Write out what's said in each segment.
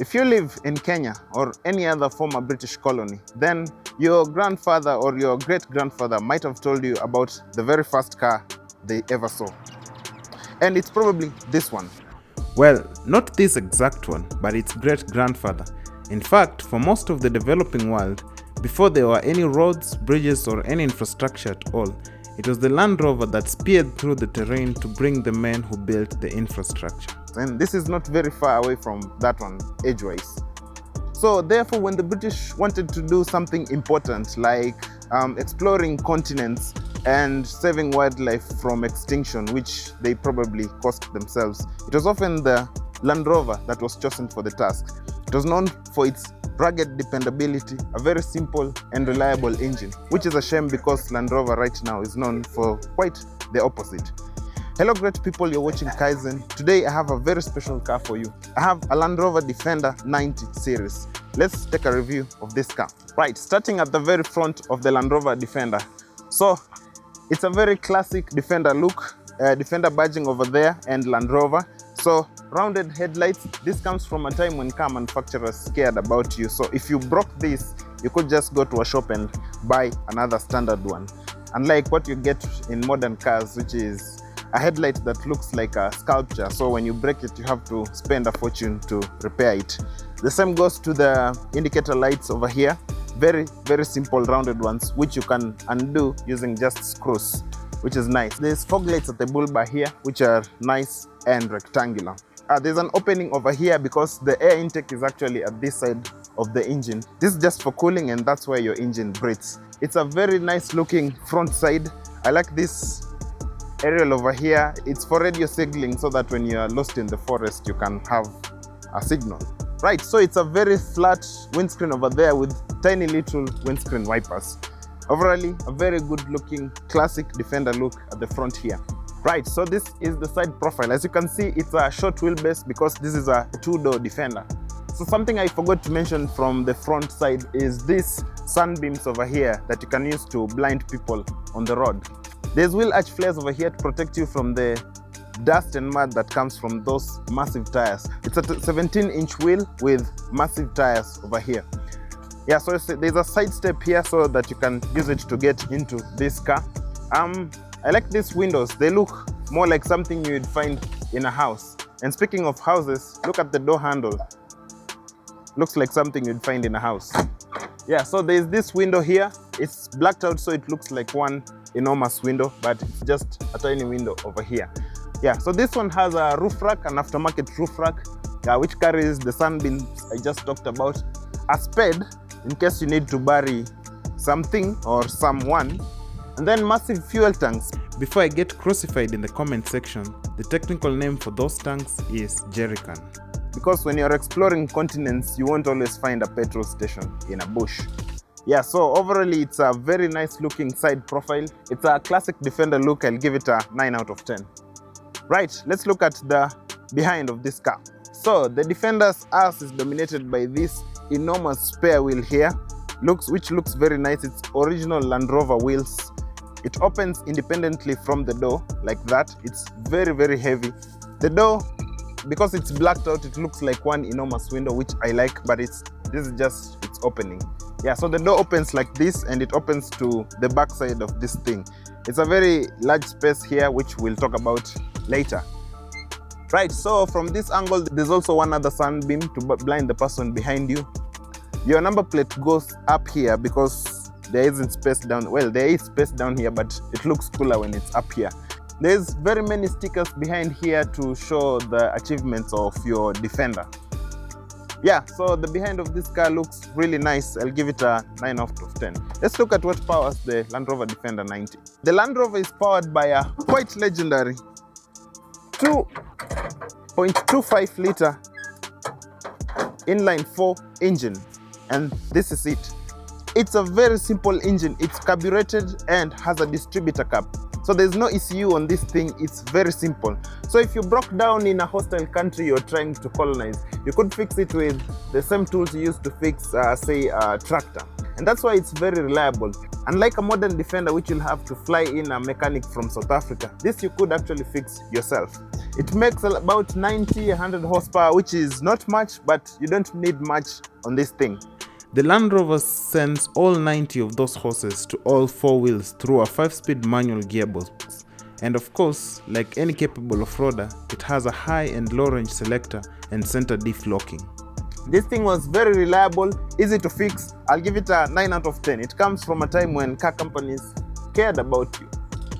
If you live in Kenya or any other former British colony, then your grandfather or your great-grandfather might have told you about the very first car they ever saw. And it's probably this one. Well, not this exact one, but its great-grandfather. In fact, for most of the developing world, before there were any roads, bridges, or any infrastructure at all, it was the Land Rover that speared through the terrain to bring the men who built the infrastructure. And this is not very far away from that one, age-wise. So therefore, when the British wanted to do something important like exploring continents and saving wildlife from extinction, which they probably caused themselves, it was often the Land Rover that was chosen for the task. It was known for its rugged dependability, a very simple and reliable engine, which is a shame because Land Rover right now is known for quite the opposite. Hello great people, you're watching Kaizen. Today I have a very special car for you. I have a Land Rover Defender 90 series. Let's take a review of this car. Right, starting at the very front of the Land Rover Defender. So it's a very classic Defender look, Defender badging over there and Land Rover. So rounded headlights, this comes from a time when car manufacturers cared about you. So if you broke this, you could just go to a shop and buy another standard one. Unlike what you get in modern cars, which is a headlight that looks like a sculpture. So when you break it, you have to spend a fortune to repair it. The same goes to the indicator lights over here. Very, very simple rounded ones, which you can undo using just screws, which is nice. There's fog lights at the bull bar here, which are nice and rectangular. There's an opening over here because the air intake is actually at this side of the engine. This is just for cooling, and that's where your engine breathes. It's a very nice looking front side. I like this aerial over here. It's for radio signaling so that when you are lost in the forest, you can have a signal. Right, so it's a very flat windscreen over there with tiny little windscreen wipers. Overall, a very good looking classic Defender look at the front here. Right, so this is the side profile. As you can see, it's a short wheelbase because this is a two-door Defender. So something I forgot to mention from the front side is these sunbeams over here that you can use to blind people on the road. There's wheel arch flares over here to protect you from the dust and mud that comes from those massive tires. It's a 17-inch wheel with massive tires over here. Yeah, so there's a side step here so that you can use it to get into this car. I like these windows. They look more like something you'd find in a house. And speaking of houses, look at the door handle. Looks like something you'd find in a house. Yeah, so there's this window here. It's blacked out, so it looks like one enormous window, but it's just a tiny window over here. Yeah, so this one has a roof rack, an aftermarket roof rack, which carries the sunbeams I just talked about, a spade in case you need to bury something or someone, and then massive fuel tanks. Before I get crucified in the comment section, the technical name for those tanks is jerrycan. Because when you're exploring continents, you won't always find a petrol station in a bush. Yeah, so overall it's a very nice looking side profile. It's a classic Defender look. I'll give it a 9 out of 10. Right, let's look at the behind of this car. So the Defender's ass is dominated by this enormous spare wheel here, which looks very nice. It's original Land Rover wheels. It opens independently from the door like that. It's very, very heavy. The door, because it's blacked out, it looks like one enormous window, which I like, but this is just its opening. Yeah, so the door opens like this and it opens to the back side of this thing. It's a very large space here, which we'll talk about later. Right, so from this angle, there's also one other sunbeam to blind the person behind you. Your number plate goes up here because there isn't space down. Well, there is space down here, but it looks cooler when it's up here. There's very many stickers behind here to show the achievements of your Defender. Yeah, so the behind of this car looks really nice. I'll give it a 9 out of 10. Let's look at what powers the Land Rover Defender 90. The Land Rover is powered by a quite legendary 2.25 liter inline 4 engine, and this is it. It's a very simple engine. It's carbureted and has a distributor cap. So there's no ECU on this thing. It's very simple. So if you broke down in a hostile country you're trying to colonize, you could fix it with the same tools you use to fix, say, a tractor. And that's why it's very reliable. Unlike a modern Defender, which you'll have to fly in a mechanic from South Africa, this you could actually fix yourself. It makes about 90-100 horsepower, which is not much, but you don't need much on this thing. The Land Rover sends all 90 of those horses to all 4 wheels through a 5-speed manual gearbox. And of course, like any capable off-roader, it has a high and low range selector and center diff locking. This thing was very reliable, easy to fix. I'll give it a 9 out of 10. It comes from a time when car companies cared about you.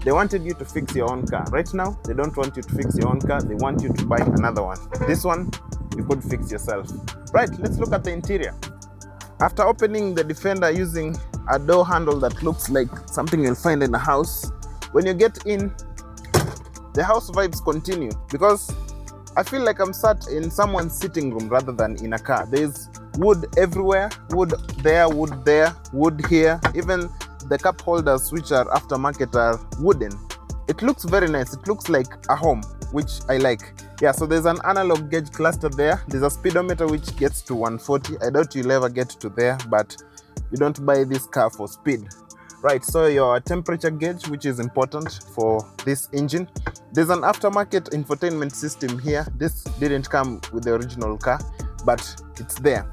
They wanted you to fix your own car. Right now, they don't want you to fix your own car. They want you to buy another one. This one, you could fix yourself. Right, let's look at the interior. After opening the Defender using a door handle that looks like something you'll find in a house, when you get in, the house vibes continue because I feel like I'm sat in someone's sitting room rather than in a car. There's wood everywhere, wood there, wood here. Even the cup holders, which are aftermarket, are wooden. It looks very nice. It looks like a home, which I like. Yeah, so there's an analog gauge cluster there. There's a speedometer which gets to 140. I doubt you'll ever get to there, but you don't buy this car for speed. Right, so your temperature gauge, which is important for this engine. There's an aftermarket infotainment system here. This didn't come with the original car, but it's there.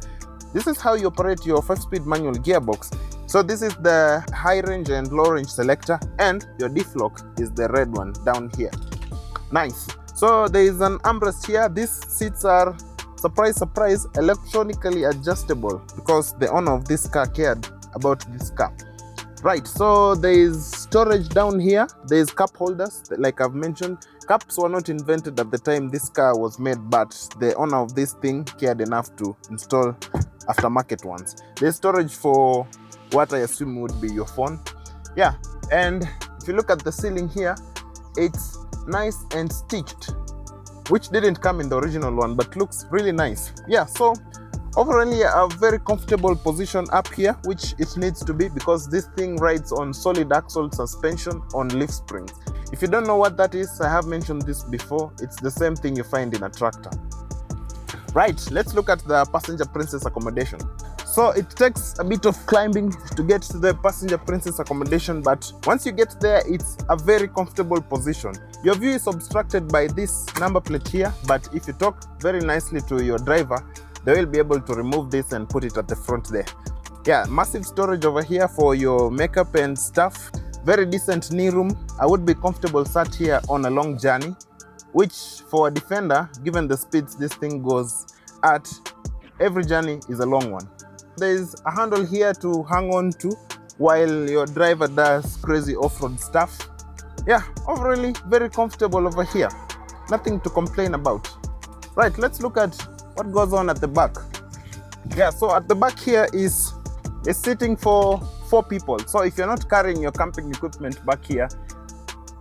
This is how you operate your 5-speed manual gearbox. So this is the high range and low range selector, and your diff lock is the red one down here. Nice. So there is an armrest here. These seats are, surprise, surprise, electronically adjustable because the owner of this car cared about this car. Right, so there is storage down here. There is cup holders, like I've mentioned. Cups were not invented at the time this car was made, but the owner of this thing cared enough to install aftermarket ones. There's storage for what I assume would be your phone. Yeah, and if you look at the ceiling here, it's nice and stitched, which didn't come in the original one, but looks really nice. Yeah, so overall, a very comfortable position up here, which it needs to be because this thing rides on solid axle suspension on leaf springs. If you don't know what that is, I have mentioned this before. It's the same thing you find in a tractor. Right, let's look at the passenger princess accommodation. So it takes a bit of climbing to get to the passenger princess accommodation, but once you get there, it's a very comfortable position. Your view is obstructed by this number plate here, but if you talk very nicely to your driver, they will be able to remove this and put it at the front there. Yeah, massive storage over here for your makeup and stuff. Very decent knee room. I would be comfortable sat here on a long journey, which for a Defender, given the speeds this thing goes at, every journey is a long one. There's a handle here to hang on to while your driver does crazy off-road stuff. Yeah, overall very comfortable over here. Nothing to complain about. Right, let's look at what goes on at the back. Yeah, so at the back here is a seating for 4 people. So if you're not carrying your camping equipment back here,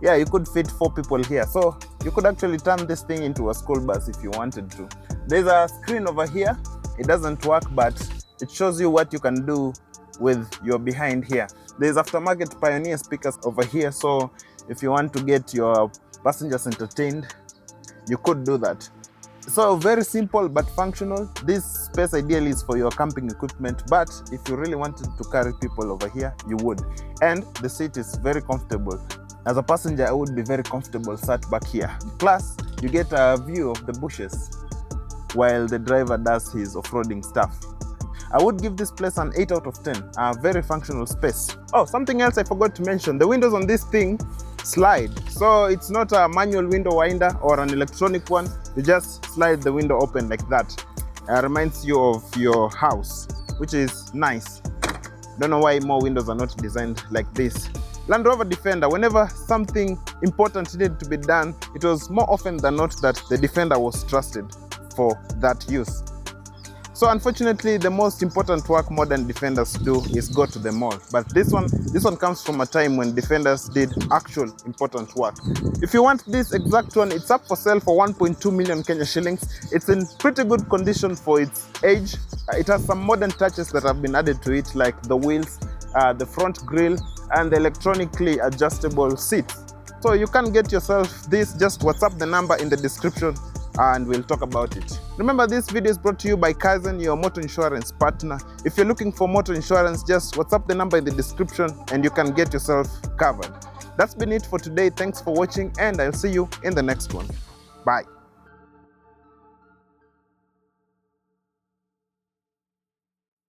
yeah, you could fit 4 people here. So you could actually turn this thing into a school bus if you wanted to. There's a screen over here. It doesn't work, but it shows you what you can do with your behind here. There's aftermarket Pioneer speakers over here. So if you want to get your passengers entertained, you could do that. So very simple but functional. This space ideally is for your camping equipment, but if you really wanted to carry people over here, you would. And the seat is very comfortable. As a passenger, I would be very comfortable sat back here. Plus, you get a view of the bushes while the driver does his off-roading stuff. I would give this place an 8 out of 10. A very functional space. Oh, something else I forgot to mention. The windows on this thing slide. So it's not a manual window winder or an electronic one. You just slide the window open like that. It reminds you of your house, which is nice. Don't know why more windows are not designed like this. Land Rover Defender, whenever something important needed to be done, it was more often than not that the Defender was trusted for that use. So unfortunately, the most important work modern Defenders do is go to the mall. But this one comes from a time when Defenders did actual important work. If you want this exact one, it's up for sale for 1.2 million Kenya shillings. It's in pretty good condition for its age. It has some modern touches that have been added to it, like the wheels, the front grille, and the electronically adjustable seat. So you can get yourself this. Just WhatsApp the number in the description and we'll talk about it. Remember, this video is brought to you by Kaizen, your motor insurance partner. If you're looking for motor insurance, just WhatsApp the number in the description and you can get yourself covered. That's been it for today. Thanks for watching and I'll see you in the next one. Bye.